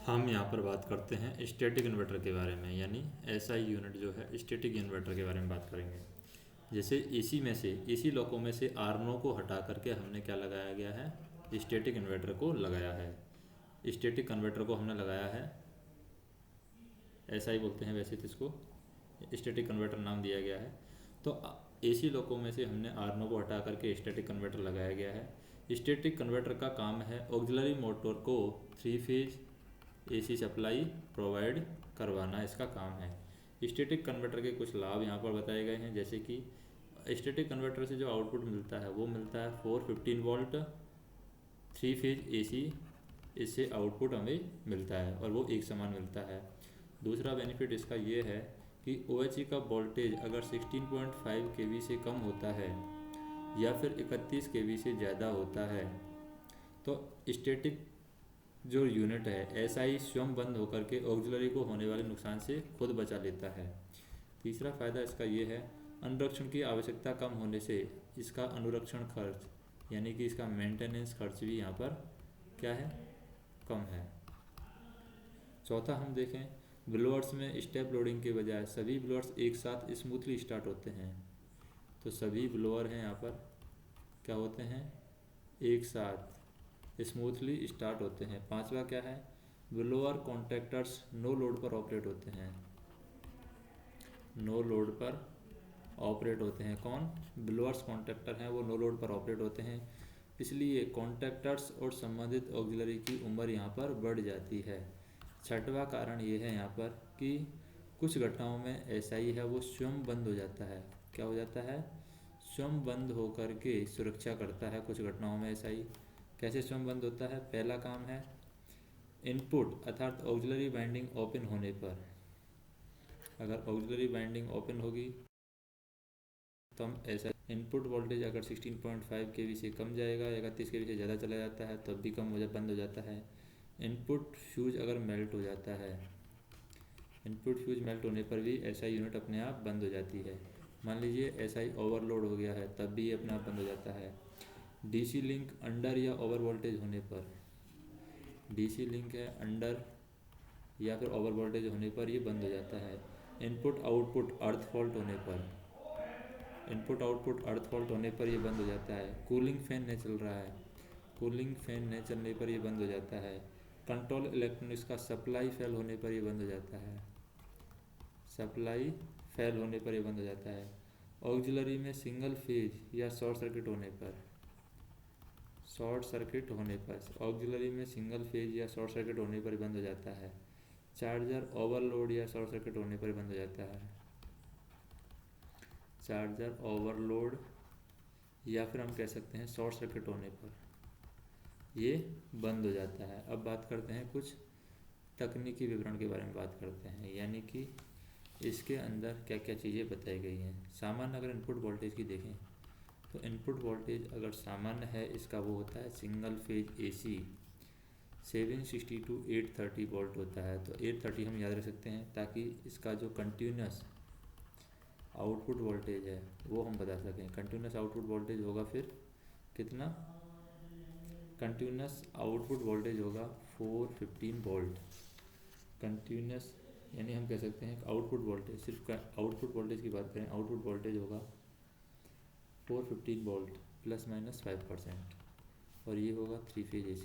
हम यहाँ पर बात करते हैं स्टैटिक इन्वर्टर के बारे में, यानी एसआई यूनिट जो है स्टैटिक इन्वर्टर के बारे में बात करेंगे। जैसे एसी में से, एसी लोकों में से आरनो को हटा करके हमने क्या लगाया गया है, स्टैटिक इन्वर्टर को लगाया है। स्टैटिक कन्वर्टर को हमने लगाया है, ऐसा ही बोलते हैं वैसे तो इसको स्टैटिक कन्वर्टर नाम दिया गया है। तो एसी लोकों में से हमने आरनो को हटा करके स्टैटिक कन्वर्टर लगाया गया है। स्टैटिक कन्वर्टर का काम है ऑक्सिलरी मोटर को 3 फेज एसी सप्लाई प्रोवाइड करवाना, इसका काम है। स्टैटिक कन्वर्टर के कुछ लाभ यहाँ पर बताए गए हैं, जैसे कि स्टैटिक कन्वर्टर से जो आउटपुट मिलता है वो मिलता है 415 वोल्ट 3 फेज एसी, इससे आउटपुट हमें मिलता है और वो एक समान मिलता है। दूसरा बेनिफिट इसका ये है कि OHE का वोल्टेज अगर 16.5 kV से कम होता है या फिर 31 kV से ज़्यादा होता है तो स्टैटिक जो यूनिट है SI स्वयं बंद होकर के ऑक्सिलरी को होने वाले नुकसान से खुद बचा लेता है। तीसरा फ़ायदा इसका ये है, अनुरक्षण की आवश्यकता कम होने से इसका अनुरक्षण खर्च यानी कि इसका मेंटेनेंस खर्च भी यहाँ पर क्या है, कम है। चौथा हम देखें, ब्लोअर्स में स्टेप लोडिंग के बजाय सभी ब्लोअर्स एक साथ स्मूथली स्टार्ट होते हैं। तो सभी ब्लोअर हैं यहाँ पर क्या होते हैं, एक साथ स्मूथली स्टार्ट होते हैं। पांचवा क्या है, ब्लोअर कॉन्ट्रैक्टर्स नो लोड पर ऑपरेट होते हैं, नो लोड पर ऑपरेट होते हैं। कौन, ब्लोअर्स कॉन्ट्रैक्टर हैं वो नो लोड पर ऑपरेट होते हैं, इसलिए कॉन्ट्रैक्टर्स और संबंधित ऑक्सिलरी की उम्र यहाँ पर बढ़ जाती है। छठवां कारण ये है यहाँ पर कि कुछ घटनाओं में ऐसा ही है वो स्वयं बंद हो जाता है। क्या हो जाता है, स्वयं बंद होकर के सुरक्षा करता है। कुछ घटनाओं में ऐसा ही कैसे स्वयं बंद होता है, पहला काम है इनपुट अर्थात ऑक्सिलरी वाइंडिंग ओपन होने पर। अगर ऑक्सिलरी वाइंडिंग ओपन होगी तो हम ऐसा, इनपुट वोल्टेज अगर 16.5 kV से कम जाएगा या 31 kV से ज़्यादा चला जाता है तब भी कम हो बंद हो जाता है। इनपुट फ्यूज अगर मेल्ट हो जाता है, इनपुट फ्यूज मेल्ट होने पर भी SI यूनिट अपने आप बंद हो जाती है। मान लीजिए SI ओवरलोड हो गया है तब भी ये अपने आप बंद हो जाता है। DC लिंक अंडर या ओवर वोल्टेज होने पर, DC लिंक है अंडर या फिर ओवर वोल्टेज होने पर ये बंद हो जाता है। इनपुट आउटपुट अर्थ फॉल्ट होने पर, इनपुट आउटपुट अर्थ फॉल्ट होने पर ये बंद हो जाता है। कूलिंग फैन नहीं चल रहा है, कूलिंग फैन नहीं चलने पर ये बंद हो जाता है। कंट्रोल इलेक्ट्रॉनिक्स का सप्लाई फेल होने पर ये बंद हो जाता है, सप्लाई फेल होने पर ये बंद हो जाता है। ऑक्सिलरी में सिंगल फेज या शॉर्ट सर्किट होने पर, शॉर्ट सर्किट होने पर, ऑक्सिलरी में सिंगल फेज या शॉर्ट सर्किट होने पर बंद हो जाता है। चार्जर ओवरलोड या शॉर्ट सर्किट होने पर बंद हो जाता है, चार्जर ओवरलोड या फिर हम कह सकते हैं शॉर्ट सर्किट होने पर ये बंद हो जाता है। अब बात करते हैं कुछ तकनीकी विवरण के बारे में बात करते हैं, यानी कि इसके अंदर क्या क्या चीज़ें बताई गई हैं। सामान्य अगर इनपुट वोल्टेज की देखें तो इनपुट वोल्टेज अगर सामान्य है इसका वो होता है single phase AC 760 to 830 volt होता है। तो 830 हम याद रख सकते हैं ताकि इसका जो कंटिन्यूस आउटपुट वोल्टेज है वो हम बता सकें। कंटिन्यूस आउटपुट वोल्टेज होगा फिर कितना, कंटिन्यूस आउटपुट वोल्टेज होगा 415 वोल्ट। कंटिन्यूस यानी हम कह सकते हैं आउटपुट वोल्टेज, सिर्फ आउटपुट वोल्टेज की बात करें, आउटपुट वोल्टेज होगा 415 वोल्ट ±5%, और ये होगा 3 फेज AC,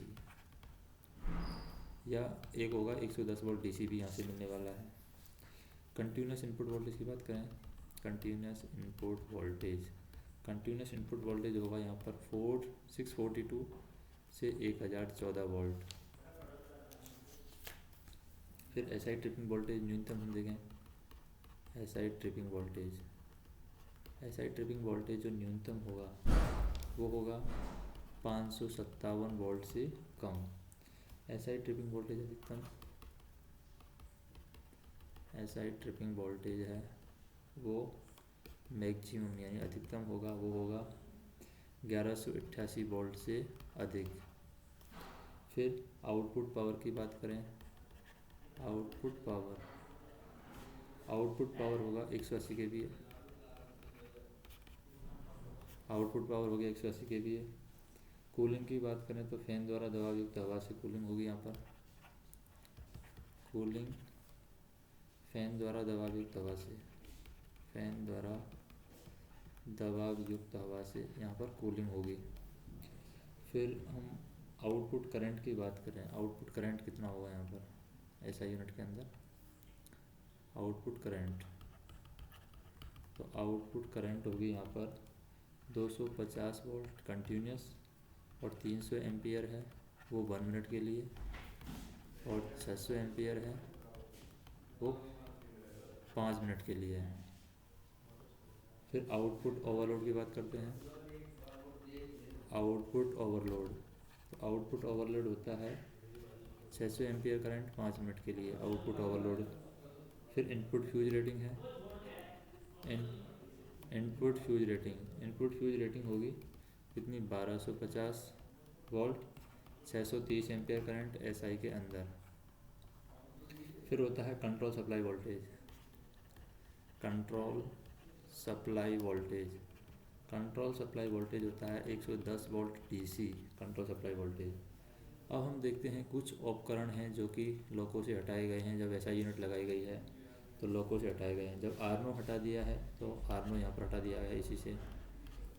या एक होगा 110 वोल्ट DC भी यहाँ से मिलने वाला है। कंटिन्यूस इनपुट वोल्टेज की बात करें, continuous input voltage, continuous input voltage होगा यहाँ पर 642 से 1014 वोल्ट। फिर SI ट्रिपिंग वोल्टेज न्यूनतम हम देखें, SI tripping voltage, SI tripping voltage जो न्यूनतम होगा वो होगा 557 वोल्ट से कम। SI ट्रिपिंग वोल्टेज अधिकतम, SI ट्रिपिंग वोल्टेज है वो मैक्सिमम यानी अधिकतम होगा वो होगा 1188 वोल्ट से अधिक। फिर आउटपुट पावर की बात करें, आउटपुट पावर होगा 180 kVA, आउटपुट पावर हो गया 180 kVA। कूलिंग की बात करें तो फैन द्वारा दबाव युक्त हवा से कूलिंग होगी यहाँ पर। कूलिंग फैन द्वारा दबाव युक्त हवा से, फैन द्वारा दबाव युक्त हवा से यहाँ पर कूलिंग होगी। फिर हम आउटपुट करंट की बात करें, आउटपुट करंट कितना होगा यहाँ पर ऐसा यूनिट के अंदर, आउटपुट करंट, तो आउटपुट करंट होगी यहाँ पर 250 वोल्ट कंटिन्यूस और 300 एम्पियर है वो 1 मिनट के लिए, और 600 एम्पियर है वो 5 मिनट के लिए है। फिर आउटपुट ओवरलोड की बात करते हैं, आउटपुट ओवरलोड, तो आउटपुट ओवरलोड होता है 600 एम्पियर करंट 5 मिनट के लिए, आउटपुट ओवरलोड। फिर इनपुट फ्यूज रेटिंग है, input fuse rating, input fuse rating होगी कितनी, 1250 वोल्ट 630 एम्पियर करंट एसआई के अंदर। फिर होता है control supply voltage, control supply voltage, control supply voltage होता है 110 volt DC control supply voltage. अब हम देखते हैं कुछ उपकरण हैं जो कि लोको से हटाए गए हैं जब ऐसा यूनिट लगाई गई है, तो लोको से हटाए गए हैं। जब आरनो हटा दिया है तो आरनो यहाँ पर हटा दिया है, इसी से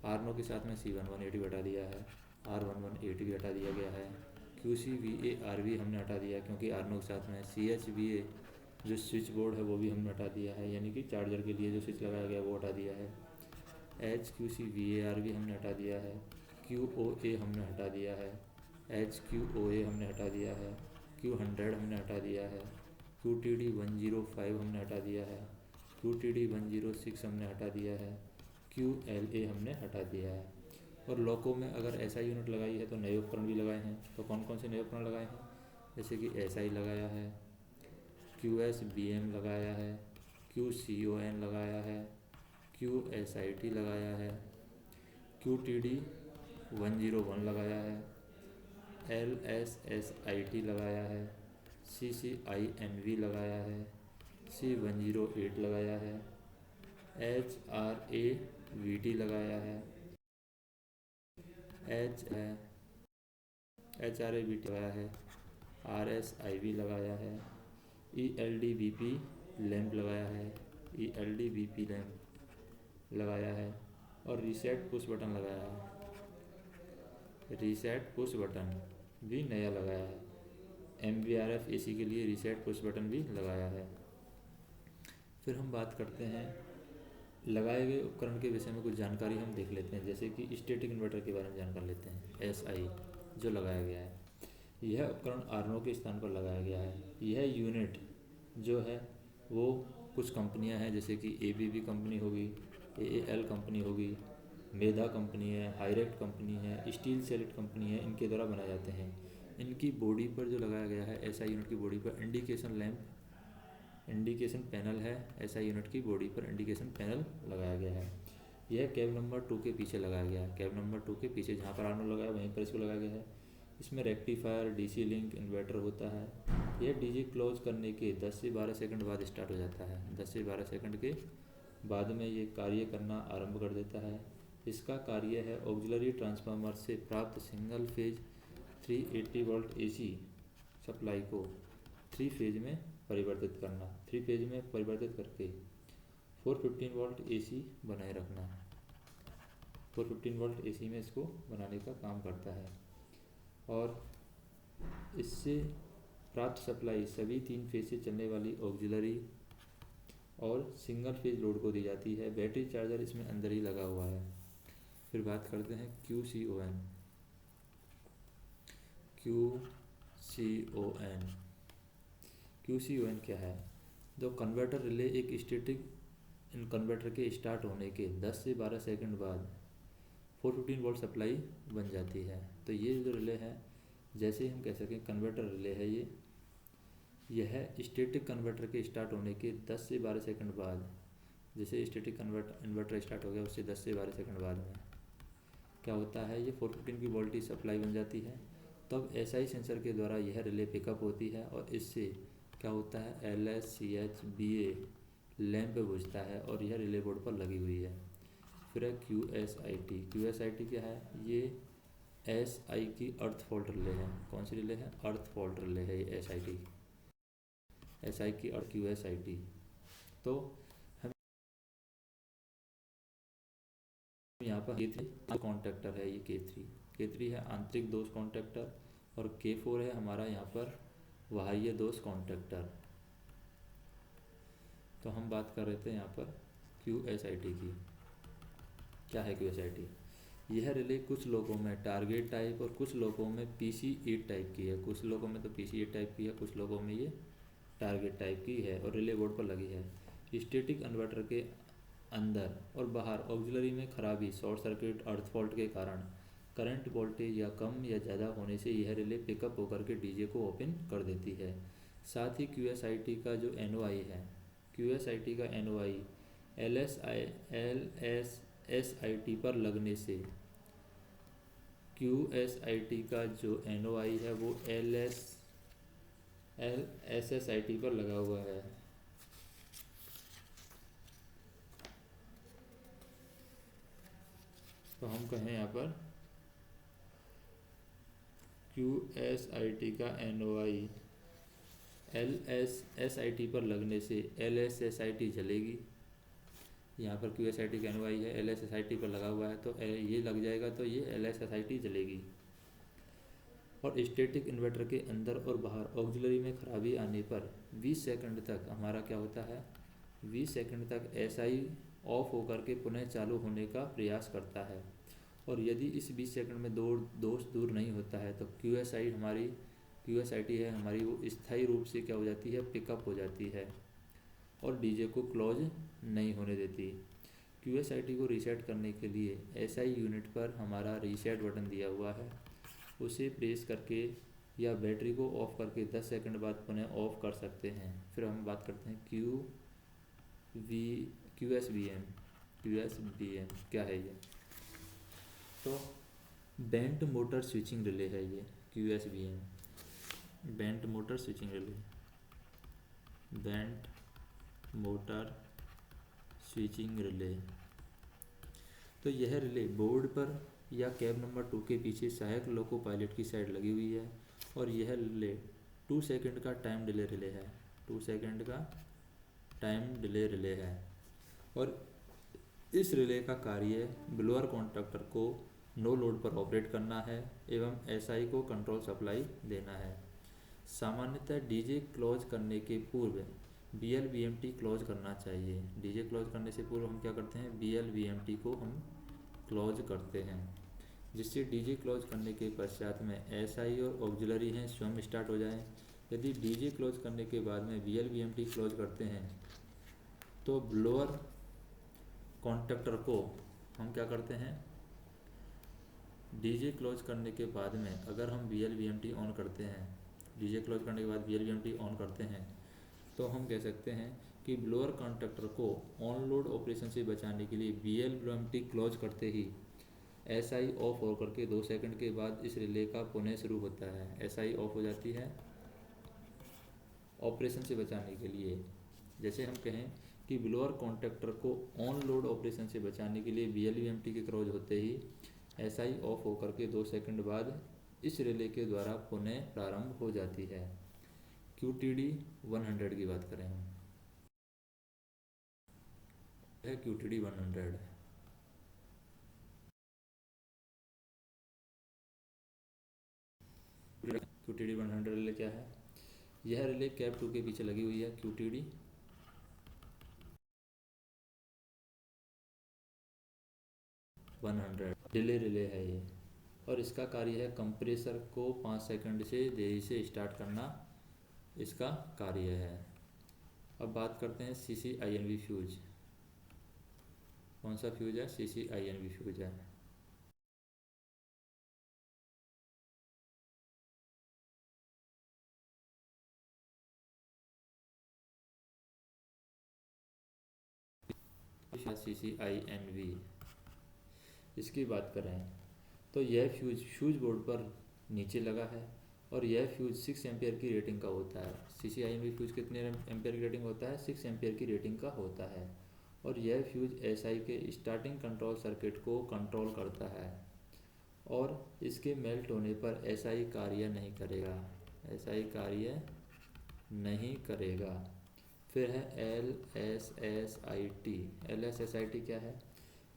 आरनो के साथ में C1180 हटा दिया है, R1180 भी हटा दिया गया है, QCVA-RV हमने हटा दिया क्योंकि आरनो के साथ में CHVA जो स्विच बोर्ड है वो भी हमने हटा दिया है, यानी कि चार्जर के लिए जो स्विच लगाया गया वो हटा दिया है। HQCVA-RV हमने हटा दिया है, QOA हमने हटा दिया है, HQOA हमने हटा दिया है, Q100 हमने हटा दिया है, QTD105 हमने हटा दिया है, QTD106 हमने हटा दिया है, QLA हमने हटा दिया है। और लोको में अगर ऐसा यूनिट लगाई है तो नए उपकरण भी लगाए हैं, तो कौन कौन से नए उपकरण लगाए हैं, जैसे कि SI लगाया है, QSBM लगाया है, QCON लगाया है, QSIT लगाया है, QTD101 लगाया है, LSSIT लगाया है, CCINV लगाया है, C108 लगाया है, HRAVT लगाया है, HRAVT लगाया है, RSIV लगाया है, ELDBP लैंप लगाया है, ELDBP लैंप लगाया है, और रीसेट पुश बटन लगाया है, रीसेट पुश बटन भी नया लगाया है, MVRF AC के लिए रीसेट पुश बटन भी लगाया है। फिर हम बात करते हैं लगाए गए उपकरण के विषय में कुछ जानकारी हम देख लेते हैं, जैसे कि स्टैटिक इन्वर्टर के बारे में जानकारी लेते हैं। SI जो लगाया गया है, यह उपकरण आरनो के स्थान पर लगाया गया है। यह यूनिट जो है वो कुछ कंपनियां हैं, जैसे कि ABB कंपनी होगी, AAL कंपनी होगी, मेधा कंपनी है, हाईरेक्ट कंपनी है, स्टील सेलेक्ट कंपनी है, इनके द्वारा बनाए जाते हैं। इनकी बॉडी पर जो लगाया गया है SI यूनिट की बॉडी पर इंडिकेशन लैंप, इंडिकेशन पैनल है, SI यूनिट की बॉडी पर इंडिकेशन पैनल लगाया गया है। यह कैब नंबर 2 के पीछे लगाया गया है, कैब नंबर 2 के पीछे जहाँ पर आरनो लगाया वहीं पर इसको लगाया गया है। इसमें रेक्टिफायर DC लिंक इन्वर्टर होता है। यह DG क्लोज करने के 10 से 12 सेकंड बाद स्टार्ट हो जाता है, 10 से 12 सेकंड के बाद में ये कार्य करना आरंभ कर देता है। इसका कार्य है ऑक्सिलरी ट्रांसफार्मर से प्राप्त single phase 380 volt AC supply को 3 फेज में परिवर्तित करना, 3 फेज में परिवर्तित करके 415 वोल्ट AC बनाए रखना, 415 वोल्ट AC में इसको बनाने का काम करता है। और इससे प्राप्त सप्लाई सभी 3 फेज से चलने वाली ऑक्सिलरी और सिंगल फेज लोड को दी जाती है। बैटरी चार्जर इसमें अंदर ही लगा हुआ है। फिर बात करते हैं QCON, QCON क्या है, जो कन्वर्टर रिले एक स्टैटिक इन कन्वर्टर के स्टार्ट होने के 10 से 12 सेकंड बाद 415 वोल्ट सप्लाई बन जाती है। तो ये जो रिले है, जैसे हम कह सकें कन्वर्टर रिले है, यह स्टैटिक कन्वर्टर के स्टार्ट होने के 10 से 12 सेकंड बाद, जैसे स्टैटिक इन्वर्टर स्टार्ट हो गया उससे 10 से 12 सेकंड बाद में क्या होता है, ये 415 की वोल्टेज सप्लाई बन जाती है। तब SI सेंसर के द्वारा यह रिले पिकअप होती है और इससे क्या होता है, LSCHBA लैंप बुझता है और यह रिले बोर्ड पर लगी हुई है। फिर है QSIT क्या है, ये SI की अर्थ फॉल्ट रिले है। कौन सी रिले है, अर्थ फॉल्ट रिले है ये SIT। SI की और QSIT। तो हम यहाँ पर K3 कॉन्ट्रैक्टर है, ये K3 है आंतरिक दोष कॉन्ट्रैक्टर, और K4 है हमारा यहाँ पर बाह्य दोष कॉन्ट्रैक्टर। तो हम बात कर रहे थे यहाँ पर QSIT की। क्या है QSIT? यह रिले कुछ लोगों में टारगेट टाइप और कुछ लोगों में PC8 टाइप की है। कुछ लोगों में तो PC8 टाइप की है, कुछ लोगों में ये टारगेट टाइप की है और रिले बोर्ड पर लगी है। स्टैटिक इन्वर्टर के अंदर और बाहर ऑक्सिलरी में खराबी, शॉर्ट सर्किट, अर्थ फॉल्ट के कारण करंट वोल्टेज या कम या ज़्यादा होने से यह रिले पिकअप होकर के डीजे को ओपन कर देती है। साथ ही QSIT का जो NOI है, QSIT का NOI LSIT पर लगने से, QSIT का जो NOI है वो SSIT पर लगा हुआ है। तो हम कहें यहाँ पर QSIT का NOI LSSIT पर लगने से LSSIT जलेगी। यहाँ पर QSIT का NOI है, LSSIT पर लगा हुआ है, तो ये लग जाएगा तो ये LSSIT जलेगी। और स्टैटिक इन्वर्टर के अंदर और बाहर ऑक्सिलरी में खराबी आने पर 20 सेकंड तक हमारा क्या होता है, 20 सेकंड तक SI ऑफ होकर के पुनः चालू होने का प्रयास करता है। और यदि इस 20 सेकंड में दोष दूर नहीं होता है तो QSIT है हमारी, वो स्थायी रूप से क्या हो जाती है, पिकअप हो जाती है और डीजे को क्लोज नहीं होने देती। QSIT को रीसेट करने के लिए SI यूनिट पर हमारा रीसेट बटन दिया हुआ है, उसे प्रेस करके या बैटरी को ऑफ करके 10 सेकंड बाद पुनः ऑफ कर सकते हैं। फिर हम बात करते हैं QSBM क्या है ये? तो बेंट मोटर स्विचिंग रिले है ये QSBM, bent motor switching relay, bent motor switching relay. तो यह रिले बोर्ड पर या कैब नंबर 2 के पीछे सहायक लोको पायलट की साइड लगी हुई है और यह रिले 2 सेकंड का टाइम डिले रिले है, 2 सेकंड का टाइम डिले रिले है। और इस रिले का कार्य ब्लोअर कॉन्ट्रैक्टर को नो लोड पर ऑपरेट करना है एवं SI को कंट्रोल सप्लाई देना है। सामान्यतः डीजे क्लोज करने के पूर्व BLVMT क्लोज करना चाहिए। डीजे क्लोज करने से पूर्व हम क्या करते हैं, BLVMT को हम क्लोज करते हैं, जिससे डीजे क्लोज करने के पश्चात में SI और ऑक्सिलरी हैं स्वयं स्टार्ट हो जाएं। यदि डीजे क्लोज करने के बाद में BLVMT क्लोज करते हैं तो ब्लोअर कॉन्ट्रैक्टर को हम क्या करते हैं, डीजे क्लोज करने के बाद में अगर हम BLVMT ऑन करते हैं, डीजे क्लोज करने के बाद BLVMT ऑन करते हैं तो हम कह सकते हैं कि ब्लोअर कॉन्ट्रैक्टर को ऑन लोड ऑपरेशन से बचाने के लिए BLVMT क्लोज करते ही SI ऑफ होकर के 2 सेकंड के बाद इस रिले का पुनः शुरू होता है। SI ऑफ हो जाती है ऑपरेशन से बचाने के लिए। जैसे हम कहें कि ब्लोअर कॉन्ट्रैक्टर को ऑन लोड ऑपरेशन से बचाने के लिए BLVMT के क्लोज होते ही SI ऑफ होकर के 2 सेकंड बाद इस रिले के द्वारा पुनः प्रारंभ हो जाती है। QTD 100 की बात करें हम, है QTD 100। QTD 100 रिले क्या है? यह रिले कैब 2 के पीछे लगी हुई है, QTD 100 डिले रिले है ये, और इसका कार्य है कंप्रेसर को 5 सेकंड से देरी से स्टार्ट करना, इसका कार्य है। अब बात करते हैं CCINV फ्यूज। कौन सा फ्यूज है? CCINV फ्यूज है। CCINV इसकी बात करें तो यह फ्यूज बोर्ड पर नीचे लगा है और यह फ्यूज 6 एम्पियर की रेटिंग का होता है। CCINV फ्यूज कितने एम्पियर की रेटिंग होता है? 6 एम्पियर की रेटिंग का होता है। और यह फ्यूज SI के स्टार्टिंग कंट्रोल सर्किट को कंट्रोल करता है और इसके मेल्ट होने पर SI कार्य नहीं करेगा, SI कार्य नहीं करेगा। फिर है LSSIT। LSSIT क्या है?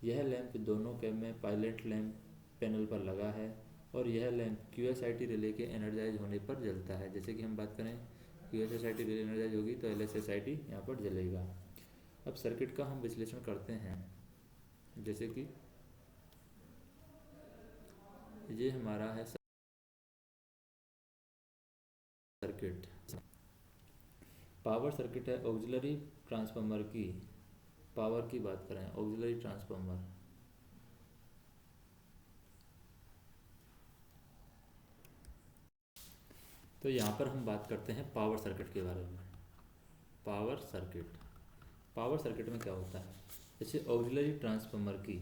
यह लैंप दोनों कैब में पायलट लैंप पैनल पर लगा है और यह लैंप QSIT रिले के एनर्जाइज होने पर जलता है। जैसे कि हम बात करें QSIT रिले एनर्जाइज होगी तो LSSIT यहाँ पर जलेगा। अब सर्किट का हम विश्लेषण करते हैं। जैसे कि ये हमारा है सर्किट, पावर सर्किट है ऑक्सिलरी ट्रांसफार्मर की। पावर की बात करें, ऑक्सिलरी ट्रांसफार्मर, तो यहाँ पर हम बात करते हैं पावर सर्किट के बारे में। पावर सर्किट, पावर सर्किट में क्या होता है? जैसे ऑक्सिलरी ट्रांसफार्मर की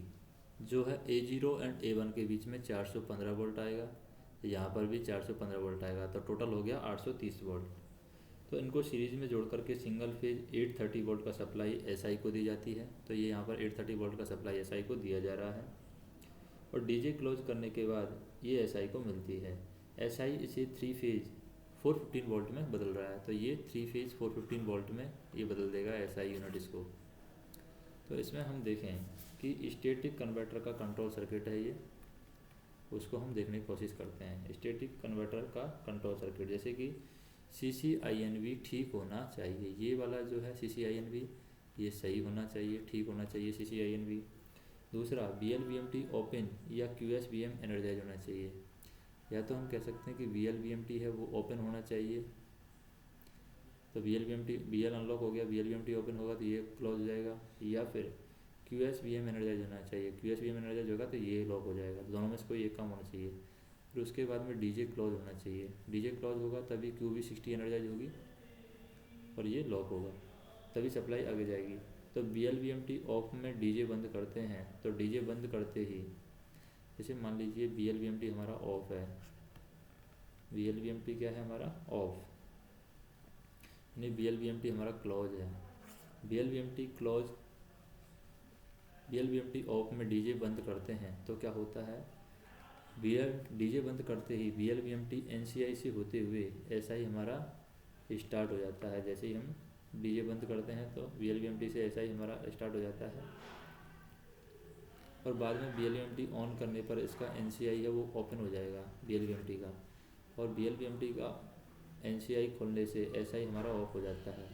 जो है A0 एंड A1 के बीच में 415 वोल्ट आएगा, यहाँ पर भी 415 वोल्ट आएगा, तो टोटल हो गया 830 वोल्ट। तो इनको सीरीज में जोड़ करके सिंगल फेज 830 वोल्ट का सप्लाई SI को दी जाती है। तो ये यहाँ पर 830 वोल्ट का सप्लाई SI को दिया जा रहा है और DJ क्लोज करने के बाद ये SI को मिलती है। SI इसे 3 फेज 415 वोल्ट में बदल रहा है, तो ये 3 फेज 415 वोल्ट में ये बदल देगा SI यूनिट इसको। तो इसमें हम देखें कि स्टैटिक कन्वर्टर का कंट्रोल सर्किट है ये, उसको हम देखने की कोशिश करते हैं। स्टैटिक कन्वर्टर का कंट्रोल सर्किट, जैसे कि CCINV ठीक होना चाहिए, ये वाला जो है CCINV ये सही होना चाहिए, ठीक होना चाहिए CCINV। दूसरा VLVMT ओपन या QSVM एनर्जाइज होना चाहिए, या तो हम कह सकते हैं कि VLVMT है वो ओपन होना चाहिए, तो VLVMT VL अनलॉक हो गया, VLVMT ओपन होगा तो ये क्लोज हो जाएगा, या फिर QSVM एनर्जाइज होना चाहिए, QSVM एनर्जाइज होगा तो ये लॉक हो जाएगा। दोनों में से कोई एक काम होना चाहिए। फिर उसके बाद में DJ क्लोज होना चाहिए, DJ क्लोज होगा तभी QV60 एनर्जाइज होगी और ये लॉक होगा, तभी सप्लाई आगे जाएगी। तो VLVMT ऑफ में DJ बंद करते हैं, तो DJ बंद करते ही जैसे मान लीजिए VLVMT हमारा ऑफ है, VLVMT क्या है हमारा ऑफ, यानी VLVMT हमारा क्लोज है। VLVMT क्लोज, VLVMT ऑफ में DJ बंद करते हैं तो क्या होता है, DJ बंद करते ही VLVMT NCI से होते हुए SI हमारा स्टार्ट हो जाता है। जैसे ही हम DJ बंद करते हैं तो VLVMT से SI हमारा स्टार्ट हो जाता है और बाद में VLVMT ऑन करने पर इसका NCI है वो ओपन हो जाएगा VLVMT का, और VLVMT का NCI खोलने से SI हमारा ऑफ हो जाता है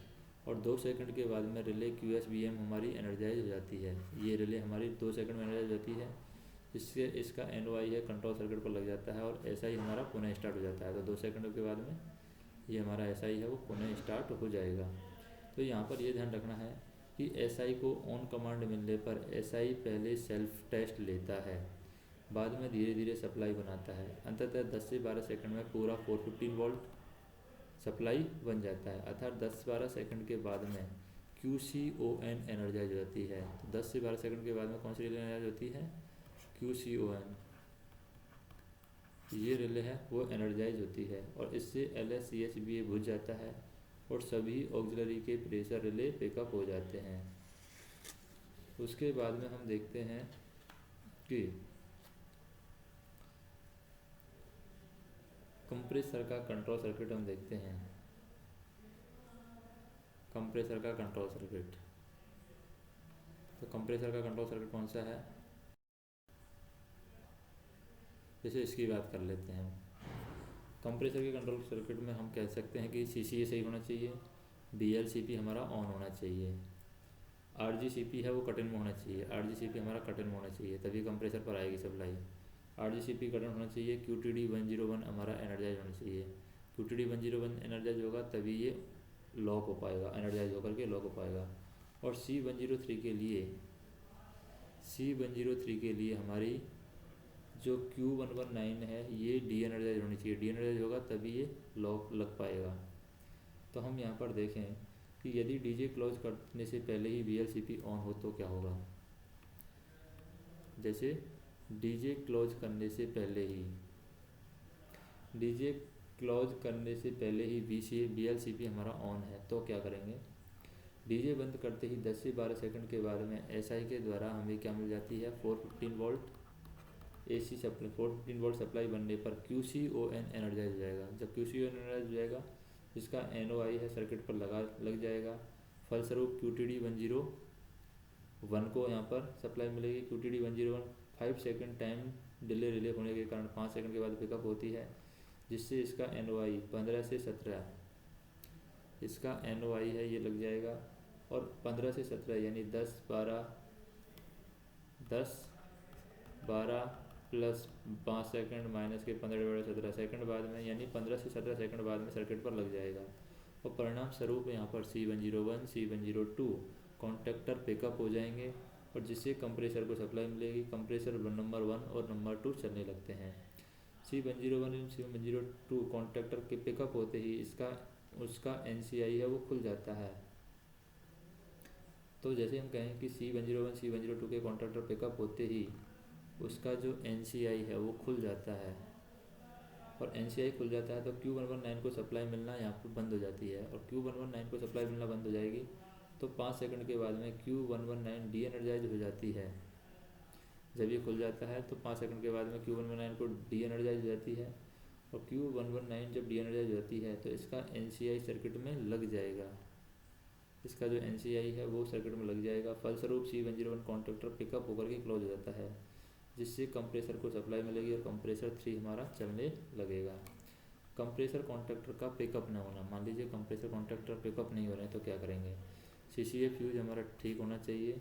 और 2 सेकंड के बाद में रिले QSVM हमारी एनर्जाइज हो जाती है। ये रिले हमारी 2 सेकंड में एनर्जाइज होती है, जिससे इसका NOI है कंट्रोल सर्किट पर लग जाता है और SI हमारा पुनः स्टार्ट हो जाता है। तो 2 सेकंड के बाद में ये हमारा SI है वो पुनः स्टार्ट हो जाएगा। तो यहाँ पर ये ध्यान रखना है कि SI को ऑन कमांड मिलने पर SI पहले सेल्फ टेस्ट लेता है, बाद में धीरे धीरे सप्लाई बनाता है। अंततः 10 से 12 सेकंड में पूरा 415 वोल्ट सप्लाई बन जाता है, अर्थात 10-12 सेकंड के बाद में QCON एनर्जाइज हो जाती है। तो 10 से 12 सेकंड के बाद में कौन सी रिले एनर्जाइज होती है, QCON, ये रिले है वो एनर्जाइज होती है और इससे LSCH भी बुझ जाता है और सभी ऑक्सिलरी के प्रेशर रिले पिकअप हो जाते हैं। उसके बाद में हम देखते हैं कि कंप्रेसर का कंट्रोल सर्किट हम देखते हैं। कंप्रेसर का कंट्रोल सर्किट, तो कंप्रेसर का कंट्रोल सर्किट कौन सा है, जैसे इसकी बात कर लेते हैं। कंप्रेसर के कंट्रोल सर्किट में हम कह सकते हैं कि CCA सही होना चाहिए, BLCP हमारा ऑन होना चाहिए, RGCP है वो कट इन में होना चाहिए, RGCP हमारा कट इन में होना चाहिए, तभी कंप्रेसर पर आएगी सप्लाई। RGCP कट इन होना चाहिए, QTD 101 हमारा एनर्जाइज होना चाहिए, QTD 101 एनर्जाइज होगा तभी ये लॉक हो पाएगा, एनर्जाइज होकर के लॉक हो पाएगा। और C103 के लिए, C103 के लिए हमारी जो Q119 है ये डी एनर्जाइज होनी चाहिए, डी एनर्जाइज होगा तभी ये लॉक लग पाएगा। तो हम यहाँ पर देखें कि यदि DJ क्लोज करने से पहले ही VLCP ऑन हो तो क्या होगा। जैसे DJ क्लोज करने से पहले ही, DJ क्लोज करने से पहले ही VLCP हमारा ऑन है तो क्या करेंगे, DJ बंद करते ही 10 से 12 सेकंड के बाद में SI के द्वारा हमें क्या मिल जाती है, 415 volt AC supply, 415 volt supply बनने पर QCON एनर्जाइज हो जाएगा। जब QCON एनर्जाइज हो जाएगा जिसका NOI है सर्किट पर लग जाएगा। फलस्वरूप QTD 101 को यहाँ पर सप्लाई मिलेगी। QTD 101 5 second time delay relay होने के कारण 5 सेकंड के बाद पिकअप होती है, जिससे इसका NOI 15 से 17 इसका NOI है ये लग जाएगा। और 15 से 17 यानी 10 12 प्लस 5 सेकंड माइनस के 15/17 सेकंड बाद में, यानी 15 से 17 सेकंड बाद में सर्किट पर लग जाएगा। और परिणाम स्वरूप यहाँ पर C101 C102 कॉन्टैक्टर पिकअप हो जाएंगे और जिससे कंप्रेसर को सप्लाई मिलेगी। कंप्रेसर नंबर 1 और नंबर 2 चलने लगते हैं। C101 और C102 कॉन्टैक्टर के पिकअप होते ही उसका NCI है वो खुल जाता है। तो जैसे हम कहें कि C101 C102 के कॉन्टैक्टर पिकअप होते ही उसका जो NCI है वो खुल जाता है, और NCI खुल जाता है तो Q119 को सप्लाई मिलना यहाँ पर बंद हो जाती है। और Q119 को सप्लाई मिलना बंद हो जाएगी तो 5 सेकंड के बाद में Q119 डी एनर्जाइज हो जाती है। जब ये खुल जाता है तो 5 सेकंड के बाद में Q119 को डी एनर्जाइज हो जाती है, और Q119 जब डी एनर्जाइज हो जाती है तो इसका NCI सर्किट में लग जाएगा। इसका जो NCI है वो सर्किट में लग जाएगा। फलस्वरूप C101 कॉन्टैक्टर पिकअप होकर के क्लोज हो जाता है, जिससे कंप्रेसर को सप्लाई मिलेगी और कंप्रेसर 3 हमारा चलने लगेगा। कंप्रेसर कॉन्टैक्टर का पिकअप न होना, मान लीजिए कंप्रेसर कॉन्टैक्टर पिकअप नहीं हो रहे हैं तो क्या करेंगे। CCA फ्यूज हमारा ठीक होना चाहिए।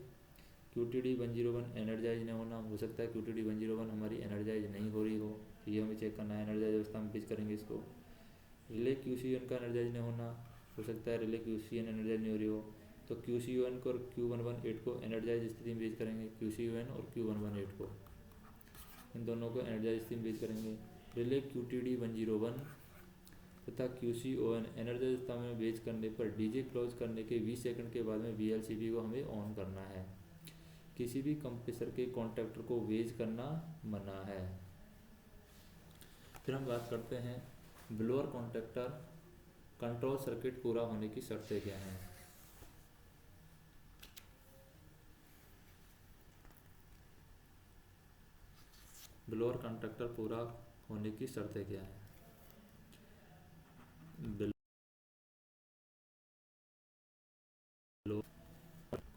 QTD 101 एनर्जाइज नहीं होना, हो सकता है QTD 101 हमारी एनर्जाइज नहीं हो रही हो, तो ये हमें चेक करना है। एनर्जाइज अवस्था में पेश करेंगे इसको। रिले QCN का एनर्जाइज नहीं होना, हो सकता है रिले QCN एनर्जाइज नहीं हो रही हो, तो QCN को और Q118 को एनर्जाइज स्थिति में पेश करेंगे। QCN और Q118 को, इन दोनों को एनर्जाइज स्थिति में पेश करेंगे। रिले QTD 101 तथा QCON एनर्जाइज अवस्था में बेच करने पर डीजे क्लोज करने के 20 सेकंड के बाद में VLCP को हमें ऑन करना है। किसी भी कंप्रेसर के कॉन्टैक्टर को वेज करना मना है। फिर हम बात करते हैं ब्लोअर कॉन्टैक्टर कंट्रोल सर्किट पूरा होने की शर्तें क्या हैं। ब्लोअर कॉन्टैक्टर पूरा होने की शर्तें क्या हैं।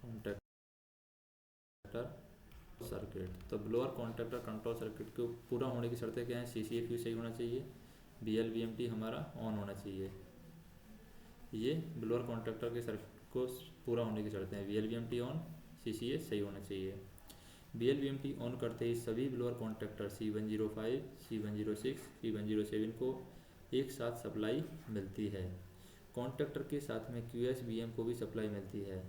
कॉन्टैक्टर सर्किट, तो ब्लोअर कॉन्टैक्टर कंट्रोल सर्किट को पूरा होने की शर्तें क्या हैं। CCA फ्यूज सही होना चाहिए, BLVMT हमारा ऑन होना चाहिए। ये ब्लोअर कॉन्टैक्टर के सर्किट को पूरा होने की शर्तें हैं। BLVMT ऑन, CCA सही होना चाहिए। BLVMT ऑन करते ही सभी blower contactor C105 C106 C107 को एक साथ सप्लाई मिलती है। कॉन्टैक्टर के साथ में QSBM को भी सप्लाई मिलती है।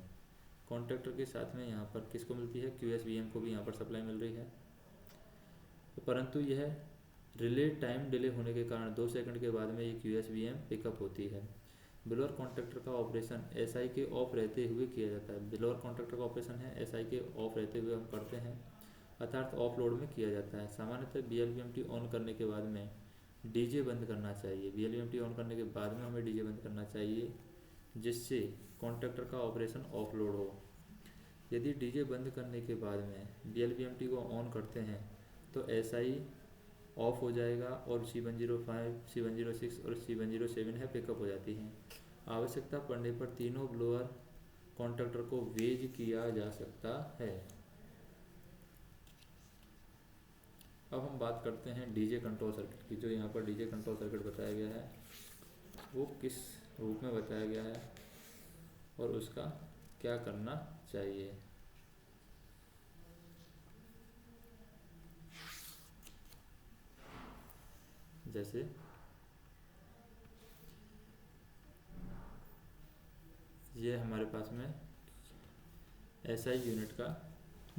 कॉन्टैक्टर के साथ में यहाँ पर किसको मिलती है, QSBM को भी यहाँ पर सप्लाई मिल रही है। परंतु यह रिले टाइम डिले होने के कारण 2 सेकंड के बाद में ये QSBM पिकअप होती है। ब्लोअर कॉन्टैक्टर का ऑपरेशन SI के ऑफ रहते हुए किया जाता है। ब्लोअर कॉन्टैक्टर का ऑपरेशन है SI के ऑफ रहते हुए हम करते हैं, अर्थात ऑफ लोड में किया जाता है। सामान्यतः BLVMT ऑन करने के बाद में डीजे बंद करना चाहिए। BLVMT ऑन करने के बाद में हमें डीजे बंद करना चाहिए, जिससे कॉन्टैक्टर का ऑपरेशन ऑफ लोड हो। यदि डीजे बंद करने के बाद में BLVMT को ऑन करते हैं तो SI ऑफ हो जाएगा और C105 C106 और C107 है पिकअप हो जाती हैं। आवश्यकता पड़ने पर तीनों ब्लोअर कॉन्टैक्टर को वेज किया जा सकता है। अब हम बात करते हैं डीजे कंट्रोल सर्किट की। जो यहाँ पर डीजे कंट्रोल सर्किट बताया गया है वो किस रूप में बताया गया है और उसका क्या करना चाहिए। जैसे ये हमारे पास में SI यूनिट का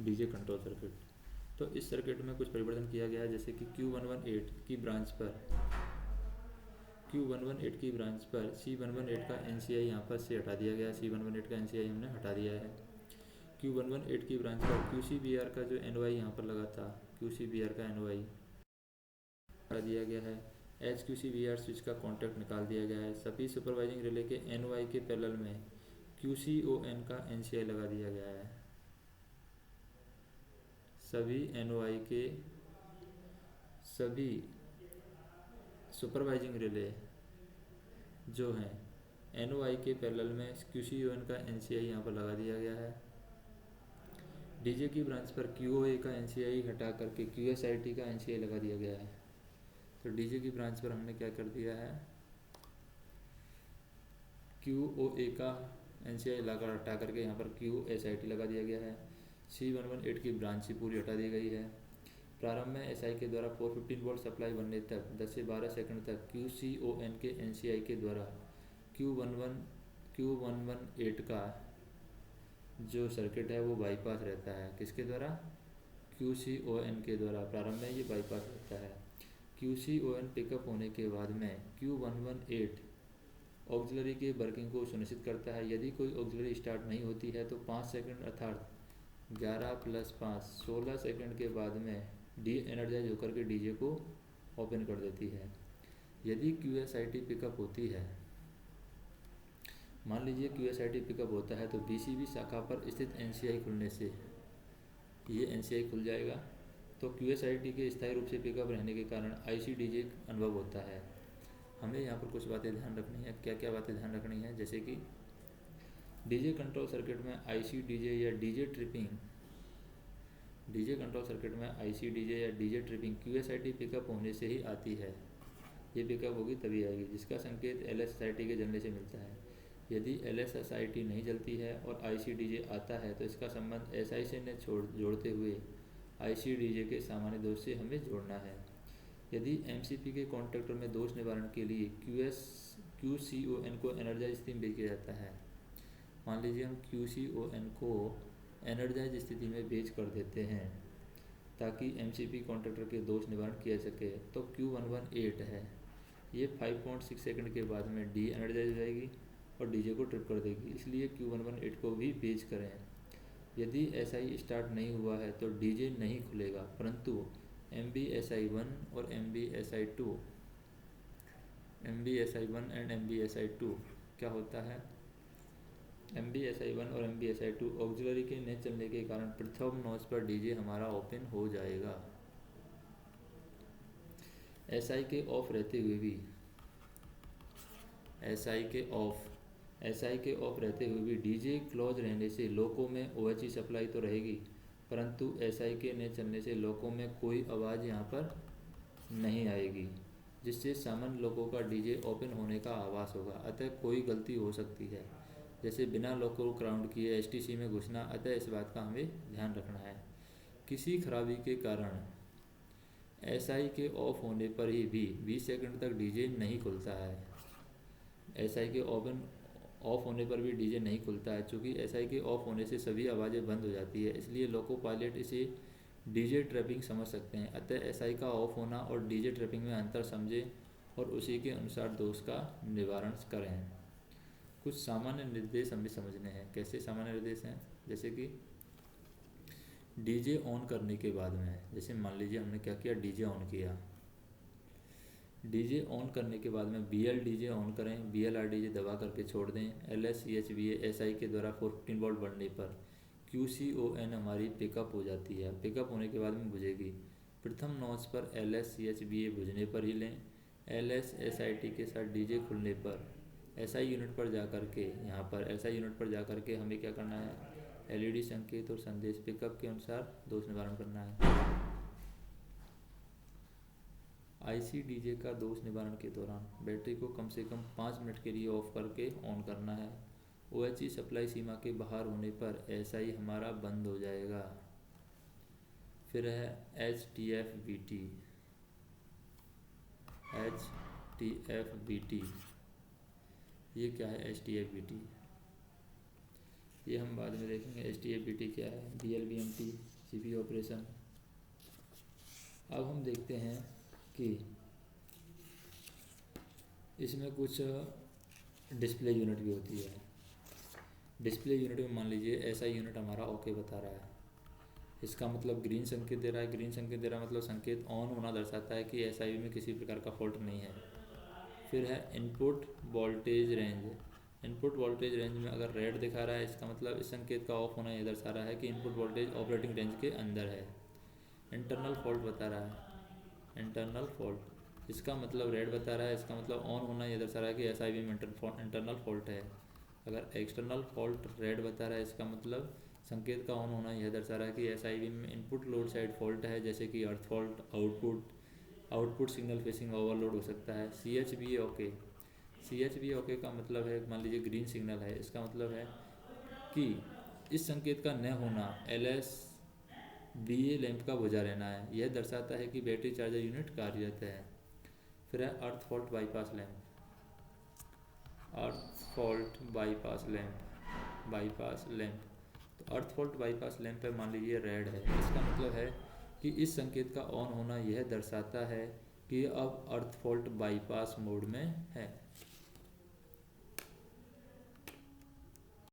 डीजे कंट्रोल सर्किट, तो इस सर्किट में कुछ परिवर्तन किया गया है। जैसे कि Q118 की ब्रांच पर C118 का NCI यहाँ पर से हटा दिया गया है। C118 का NCI हमने हटा दिया है। Q118 की ब्रांच पर QCBR का जो NOI यहाँ पर लगा था, QCBR का NOI हटा दिया गया है। HQCBR स्विच का कॉन्टैक्ट निकाल दिया गया है। सभी सुपरवाइजिंग रिले के NOI के पैरेलल में QCON का NCI लगा दिया गया है। सभी NOI के सभी सुपरवाइजिंग रिले जो है NOI के पैरेलल में QCON का NCI यहाँ पर लगा दिया गया है। DJ की ब्रांच पर QOA का NCI हटा करके QSIT का NCI लगा दिया गया है। तो DJ की ब्रांच पर हमने क्या कर दिया है, QOA का NCI लगा हटा करके यहाँ पर QSIT लगा दिया गया है। C118 की ब्रांच पूरी हटा दी गई है। प्रारंभ में SI के द्वारा 415 वोल्ट सप्लाई बनने तक 10 से 12 सेकंड तक QCON के NCI के द्वारा Q118 का जो सर्किट है वो बाईपास रहता है। किसके द्वारा? QCON के द्वारा प्रारंभ में ये बाईपास रहता है। QCON पिकअप होने के बाद में Q118 ऑक्सिलरी के वर्किंग को सुनिश्चित करता है। यदि कोई ऑक्सिलरी स्टार्ट नहीं होती है तो 5 सेकंड अर्थात 11 + 5 16 सेकंड के बाद में डी एनर्जाइज होकर के डीजे को ओपन कर देती है। यदि QSIT पिकअप होती है, मान लीजिए QSIT पिकअप होता है, तो BCB शाखा पर स्थित NCI खुलने से ये NCI खुल जाएगा। तो QSIT के स्थायी रूप से पिकअप रहने के कारण IC-DJ अनुभव होता है। हमें यहाँ पर कुछ बातें ध्यान रखनी है। क्या क्या बातें ध्यान रखनी है? जैसे कि DJ कंट्रोल सर्किट में IC-DJ या DJ tripping, DJ control circuit में IC-DJ या DJ ट्रिपिंग QSIT पिकअप होने से ही आती है। ये पिकअप होगी तभी आएगी, जिसका संकेत LSSIT के जलने से मिलता है। यदि LSSIT नहीं जलती है और IC-DJ आता है तो इसका संबंध SI से न जोड़ते हुए IC-DJ के सामान्य दोष से हमें जोड़ना है। यदि MCP के कॉन्टैक्टर में दोष निवारण के लिए QCON को एनर्जाइज स्थिति में किया जाता है। मान लीजिए हम QCON को एनर्जाइज स्थिति में बेच कर देते हैं ताकि MCP कॉन्टैक्टर के दोष निवारण किया सके। तो Q118 है, ये 5.6 सेकंड के बाद में डी एनर्जाइज हो जाएगी और डीजे को ट्रिप कर देगी, इसलिए Q118 को भी बेच करें। यदि SI स्टार्ट नहीं हुआ है तो डीजे नहीं खुलेगा, परंतु MBSI1 और MBSI2 एंड MBSI2 क्या होता है? MBSI1 और MBSI2 ऑक्सिलरी के न चलने के कारण प्रथम नॉच पर डीजे हमारा ओपन हो जाएगा। SI के ऑफ रहते हुए भी SI के ऑफ रहते हुए भी डीजे क्लोज रहने से लोको में OHE सप्लाई तो रहेगी, परंतु SI के न चलने से लोको में कोई आवाज़ यहाँ पर नहीं आएगी, जिससे सामान्य लोको का डीजे ओपन होने का आभास होगा। अतः कोई गलती हो सकती है, जैसे बिना लोको ग्राउंड किए STC में घुसना। अतः इस बात का हमें ध्यान रखना है। किसी खराबी के कारण SI के ऑफ होने पर ही भी 20 सेकंड तक डीजे नहीं खुलता है। SI के ऑफ होने पर भी डीजे नहीं खुलता है, चूँकि SI के ऑफ होने से सभी आवाज़ें बंद हो जाती है, इसलिए लोको पायलट इसे डीजे ट्रैपिंग समझ सकते हैं। अतः SI का ऑफ होना और डीजे ट्रैपिंग में अंतर समझें और उसी के अनुसार दोष का निवारण करें। कुछ सामान्य निर्देश हमें समझने हैं। कैसे सामान्य निर्देश हैं? जैसे कि डीजे ऑन करने के बाद में, जैसे मान लीजिए हमने क्या किया, डीजे ऑन किया। डीजे ऑन करने के बाद में BL डीजे ऑन करें, BLR डीजे दबा करके छोड़ दें। LSCHVA SI के द्वारा 415 वोल्ट बढ़ने पर QCON हमारी पिकअप हो जाती है। पिकअप होने के बाद में बुझेगी। प्रथम नॉच पर LSCHVA बुझने पर ही लें। LSSIT के साथ डीजे खुलने पर SI यूनिट पर जाकर के, यहाँ पर SI यूनिट पर जाकर के हमें क्या करना है, LED संकेत और संदेश पिकअप के अनुसार दोष निवारण करना है। IC-DJ का दोष निवारण के दौरान बैटरी को कम से कम 5 मिनट के लिए ऑफ करके ऑन करना है। OHE सप्लाई सीमा के बाहर होने पर SI हमारा बंद हो जाएगा। फिर है HTFBT। ये क्या है HTFBT? ये हम बाद में देखेंगे। HTFBT क्या है? BLBMT CPU operation. अब हम देखते हैं कि इसमें कुछ डिस्प्ले यूनिट भी होती है। डिस्प्ले यूनिट में मान लीजिए SI यूनिट हमारा ओके बता रहा है, इसका मतलब ग्रीन संकेत दे रहा है। ग्रीन संकेत दे रहा है मतलब संकेत ऑन होना दर्शाता है कि SI में किसी प्रकार का फॉल्ट नहीं है। फिर है input voltage range. Input voltage range में अगर रेड दिखा रहा है, इसका मतलब इस संकेत का ऑफ होना यह दर्शा रहा है कि इनपुट वोल्टेज ऑपरेटिंग रेंज के अंदर है। इंटरनल फॉल्ट बता रहा है, इंटरनल फॉल्ट इसका मतलब रेड बता रहा है, इसका मतलब ऑन होना ये दर्शा रहा है कि SIB में इंटरनल फॉल्ट है। अगर एक्सटर्नल फॉल्ट रेड बता रहा है, इसका मतलब संकेत का ऑन होना यह दर्शा रहा है कि SIB में इनपुट लोड साइड फॉल्ट है, जैसे कि अर्थ fault, output signal facing overload हो सकता है। CHBA ओके, CHBA ओके का मतलब है, मान लीजिए ग्रीन सिग्नल है, इसका मतलब है कि इस संकेत का न होना LSBA लैंप का बुझा रहना है, यह दर्शाता है कि बैटरी चार्जर यूनिट कार्यरत है। फिर है अर्थ फॉल्ट बाईपास लैंप, अर्थ फॉल्ट बाईपास लैंप। तो अर्थ फॉल्ट बाईपास लैंप पे मान लीजिए रेड है, इसका मतलब है कि इस संकेत का ऑन होना यह दर्शाता है कि अब अर्थ फॉल्ट बाईपास मोड में है।